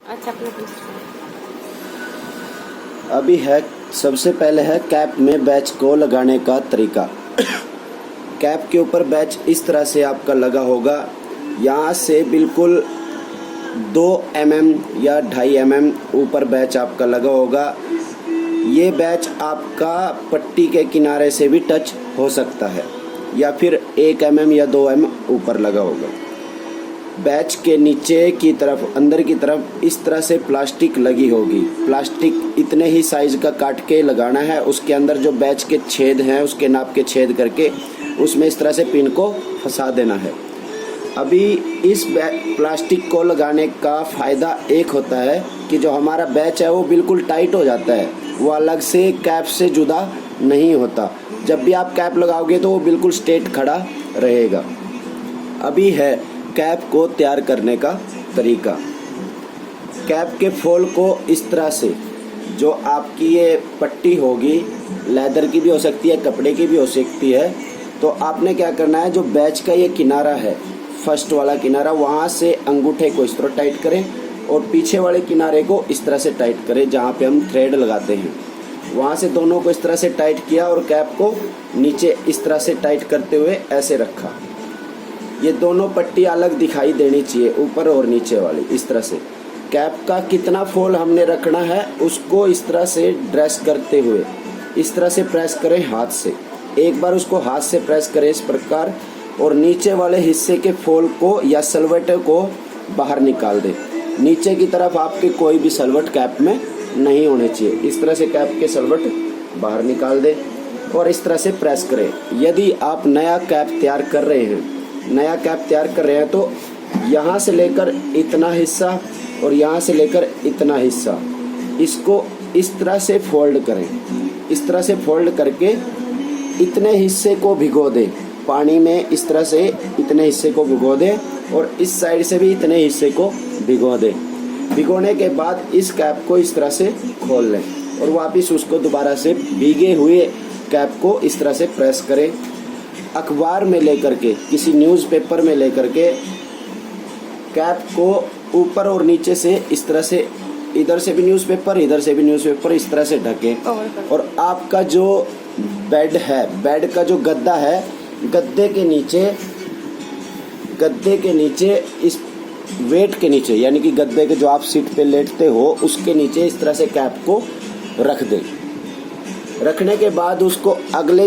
अच्छा अभी है, सबसे पहले है कैप में बैच को लगाने का तरीका। कैप के ऊपर बैच इस तरह से आपका लगा होगा, यहाँ से बिल्कुल 2 mm या 2.5 mm ऊपर बैच आपका लगा होगा। ये बैच आपका पट्टी के किनारे से भी टच हो सकता है, या फिर 1 mm या 2 mm ऊपर लगा होगा। बैच के नीचे की तरफ, अंदर की तरफ इस तरह से प्लास्टिक लगी होगी। प्लास्टिक इतने ही साइज का काट के लगाना है। उसके अंदर जो बैच के छेद हैं उसके नाप के छेद करके उसमें इस तरह से पिन को फंसा देना है। अभी इस प्लास्टिक को लगाने का फ़ायदा एक होता है कि जो हमारा बैच है वो बिल्कुल टाइट हो जाता है, वो अलग से कैप से जुदा नहीं होता। जब भी आप कैप लगाओगे तो वो बिल्कुल स्ट्रेट खड़ा रहेगा। अभी है कैप को तैयार करने का तरीका। कैप के फॉल को इस तरह से, जो आपकी ये पट्टी होगी, लेदर की भी हो सकती है, कपड़े की भी हो सकती है, तो आपने क्या करना है, जो बैच का ये किनारा है, फर्स्ट वाला किनारा, वहाँ से अंगूठे को इस तरह टाइट करें और पीछे वाले किनारे को इस तरह से टाइट करें जहाँ पे हम थ्रेड लगाते हैं। वहाँ से दोनों को इस तरह से टाइट किया और कैप को नीचे इस तरह से टाइट करते हुए ऐसे रखा। ये दोनों पट्टी अलग दिखाई देनी चाहिए, ऊपर और नीचे वाली, इस तरह से। कैप का कितना फोल्ड हमने रखना है उसको इस तरह से ड्रेस करते हुए इस तरह से प्रेस करें हाथ से। एक बार उसको हाथ से प्रेस करें इस प्रकार, और नीचे वाले हिस्से के फोल्ड को या सलवट को बाहर निकाल दें। नीचे की तरफ आपके कोई भी सलवट कैप में नहीं होने चाहिए। इस तरह से कैप के सलवट बाहर निकाल दें और इस तरह से प्रेस करें। यदि आप नया कैप तैयार कर रहे हैं तो यहाँ से लेकर इतना हिस्सा और यहाँ से लेकर इतना हिस्सा, इसको इस तरह से फोल्ड करें। इस तरह से फोल्ड करके इतने हिस्से को भिगो दें पानी में, इस तरह से इतने हिस्से को भिगो दें और इस साइड से भी इतने हिस्से को भिगो दें। भिगोने के बाद इस कैप को इस तरह से खोल लें और वापस उसको दोबारा से भीगे हुए कैप को इस तरह से प्रेस करें। अखबार में लेकर के, किसी न्यूज़पेपर में लेकर के कैप को ऊपर और नीचे से इस तरह से, इधर से भी न्यूज़पेपर, इधर से भी न्यूज़पेपर, इस तरह से ढकें। और आपका जो बेड है, बेड का जो गद्दा है, गद्दे के नीचे इस वेट के नीचे, यानी कि गद्दे के जो आप सीट पे लेटते हो उसके नीचे इस तरह से कैप को रख दें। रखने के बाद उसको अगले